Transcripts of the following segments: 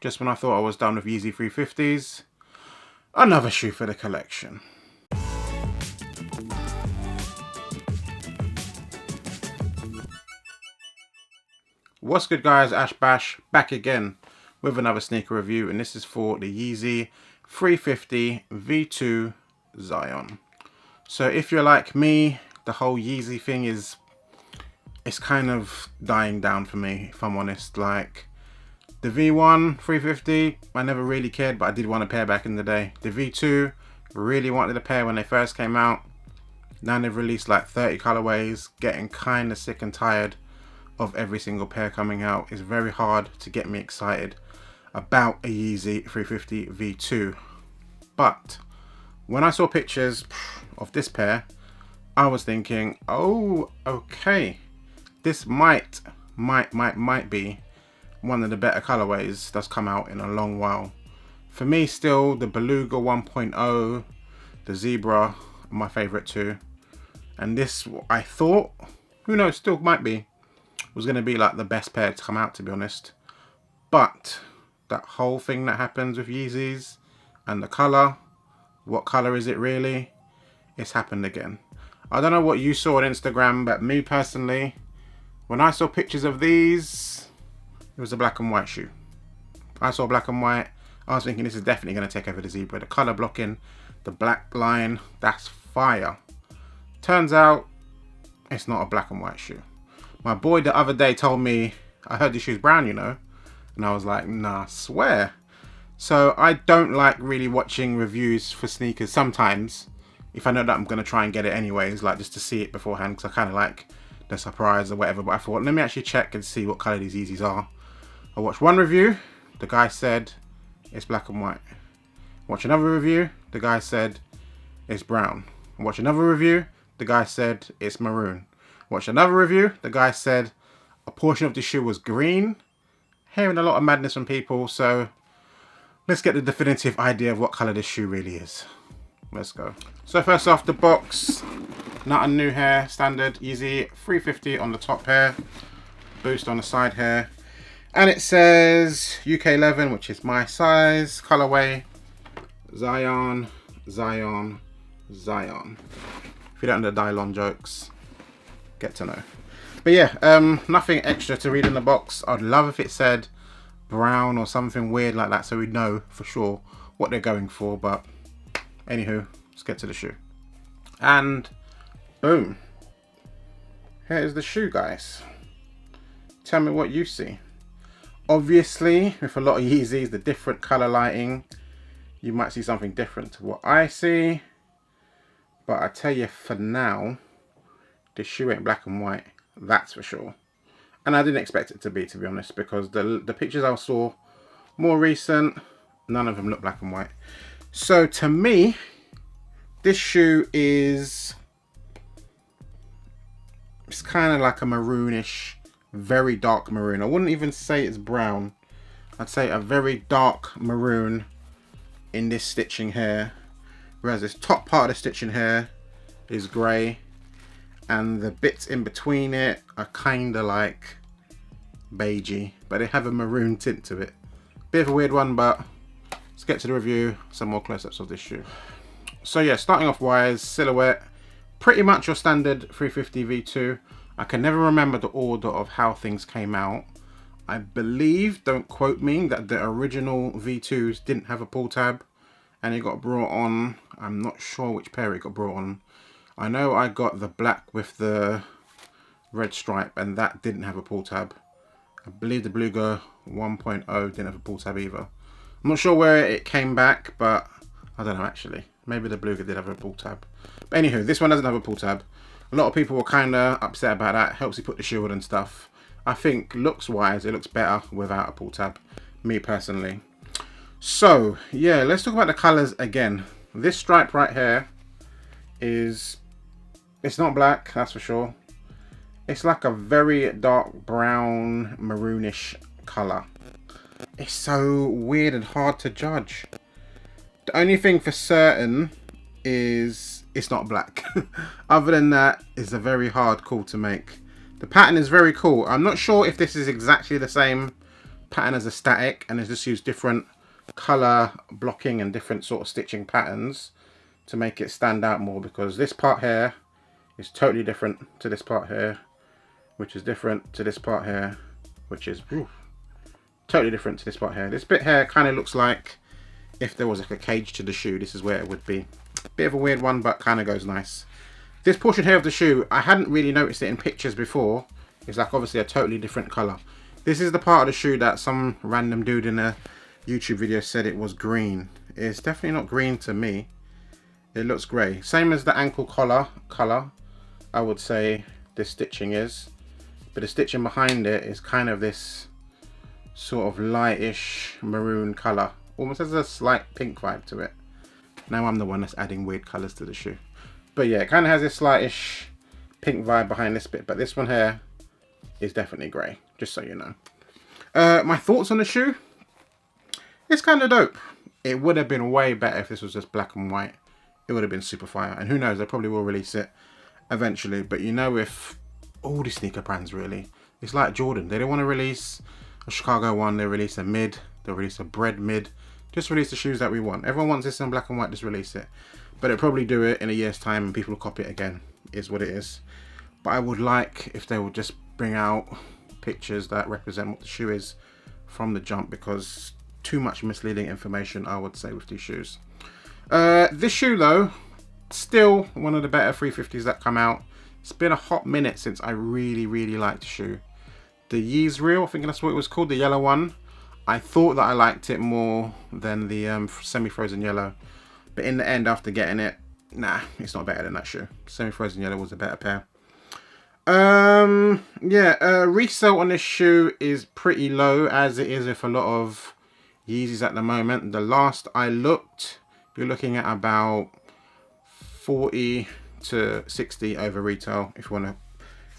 Just when I thought I was done with Yeezy 350s, another shoe for the collection. What's good guys, Ash Bash back again with another sneaker review, and this is for the Yeezy 350 V2 Zyon. So if you're like me, the whole Yeezy thing it's kind of dying down for me, if I'm honest. Like the V1 350, I never really cared, but I did want a pair back in the day. The V2, really wanted a pair when they first came out. Now they've released like 30 colorways, getting kind of sick and tired of every single pair coming out. It's very hard to get me excited about a Yeezy 350 V2. But when I saw pictures of this pair, I was thinking, oh, okay, this might be one of the better colorways that's come out in a long while. For me, still the Beluga 1.0, the Zebra are my favorite too. And this, I thought, who knows, still might be, was going to be like the best pair to come out, to be honest. But that whole thing that happens with Yeezys and the color, what color is it really? It's happened again. I don't know what you saw on Instagram, but me personally, when I saw pictures of these, it was a black and white shoe. I saw black and white. I was thinking this is definitely going to take over the Zebra. The color blocking, the black line, that's fire. Turns out it's not a black and white shoe. My boy the other day told me, I heard the shoe's brown, you know, and I was like, nah, I swear. So I don't like really watching reviews for sneakers sometimes, if I know that I'm going to try and get it anyways, like just to see it beforehand, because I kind of like the surprise or whatever. But I thought, let me actually check and see what color these Yeezys are. I watched one review, the guy said it's black and white. Watch another review, the guy said it's brown. Watch another review, the guy said it's maroon. Watch another review, the guy said a portion of the shoe was green. Hearing a lot of madness from people, so let's get the definitive idea of what color this shoe really is. Let's go. So first off, the box, not a new hair, standard Yeezy 350 on the top hair, boost on the side hair, and it says UK 11, which is my size, colorway, Zyon, Zyon, Zyon. If you don't know the Dylon jokes, get to know. But yeah, nothing extra to read in the box. I'd love if it said brown or something weird like that, so we know for sure what they're going for. But anywho, let's get to the shoe. And boom, here is the shoe, guys. Tell me what you see. Obviously, with a lot of Yeezys, the different color lighting, you might see something different to what I see. But I tell you, for now, this shoe ain't black and white, that's for sure. And I didn't expect it to be honest, because the pictures I saw more recent, none of them look black and white. So to me, this shoe it's kind of like a maroonish, very dark maroon. I wouldn't even say it's brown. I'd say a very dark maroon in this stitching here. Whereas this top part of the stitching here is grey. And the bits in between it are kind of like beigey, but they have a maroon tint to it. Bit of a weird one, but let's get to the review. Some more close-ups of this shoe. So yeah, starting off wise, silhouette, pretty much your standard 350 V2. I can never remember the order of how things came out. I believe, don't quote me, that the original V2s didn't have a pull tab, and it got brought on, I'm not sure which pair it got brought on. I know I got the black with the red stripe, and that didn't have a pull tab. I believe the Beluga 1.0 didn't have a pull tab either. I'm not sure where it came back, but I don't know actually. Maybe the Beluga did have a pull tab. But anywho, this one doesn't have a pull tab. A lot of people were kind of upset about that. Helps you put the shoe on and stuff. I think looks wise, it looks better without a pull tab, me personally. So yeah, let's talk about the colors again. This stripe right here it's not black, that's for sure. It's like a very dark brown, maroonish color. It's so weird and hard to judge. The only thing for certain is it's not black. Other than that, it's a very hard call to make. The pattern is very cool. I'm not sure if this is exactly the same pattern as a static, and it's just used different color blocking and different sort of stitching patterns to make it stand out more, because this part here is totally different to this part here, which is different to this part here, which is totally different to this part here. This bit here kind of looks like if there was like a cage to the shoe, this is where it would be. Bit of a weird one, but kind of goes nice. This portion here of the shoe, I hadn't really noticed it in pictures before. It's like obviously a totally different color. This is the part of the shoe that some random dude in a YouTube video said it was green. It's definitely not green to me. It looks grey. Same as the ankle collar color, I would say this stitching is. But the stitching behind it is kind of this sort of lightish maroon color. Almost has a slight pink vibe to it. Now I'm the one that's adding weird colors to the shoe. But yeah, it kind of has this slightish pink vibe behind this bit. But this one here is definitely grey, just so you know. My thoughts on the shoe? It's kind of dope. It would have been way better if this was just black and white. It would have been super fire. And who knows, they probably will release it eventually. But you know, if all the sneaker brands really, it's like Jordan. They don't want to release a Chicago one. They release a mid. They'll release a bread mid. Just release the shoes that we want. Everyone wants this in black and white, just release it. But they'll probably do it in a year's time and people will copy it again. Is what it is. But I would like if they would just bring out pictures that represent what the shoe is from the jump, because too much misleading information, I would say, with these shoes. This shoe though, still one of the better 350s that come out. It's been a hot minute since I really liked the shoe. The Yeezy, I think that's what it was called, the yellow one. I thought that I liked it more than the semi-frozen yellow. But in the end, after getting it, nah, it's not better than that shoe. Semi-frozen yellow was a better pair. Resale on this shoe is pretty low, as it is with a lot of Yeezys at the moment. The last I looked, you're looking at about 40 to 60 over retail if you want to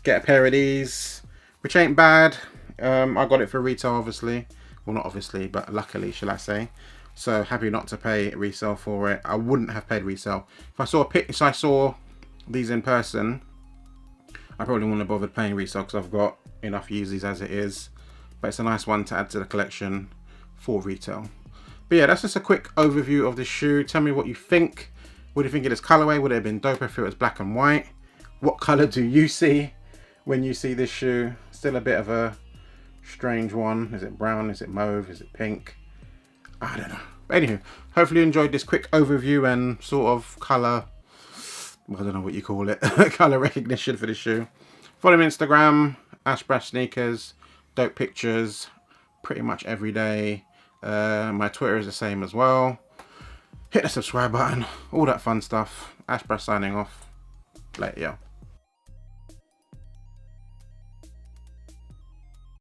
get a pair of these, which ain't bad. I got it for retail, obviously. Well, not obviously, but luckily, shall I say. So happy not to pay resale for it. I wouldn't have paid resale. If I saw these in person, I probably wouldn't have bothered paying resale because I've got enough Yeezys as it is. But it's a nice one to add to the collection for retail. But yeah, that's just a quick overview of the shoe. Tell me what you think. What do you think of this colorway? Would it have been dope if it was black and white? What color do you see when you see this shoe? Still a bit of a strange one. Is it brown? Is it mauve? Is it pink? I don't know. But anywho, hopefully you enjoyed this quick overview and sort of color, well, I don't know what you call it, color recognition for the shoe. Follow me on Instagram, @AshBashSneakers, dope pictures pretty much every day. My Twitter is the same as well. Hit the subscribe button, all that fun stuff. Ashbrash signing off. Later, yo.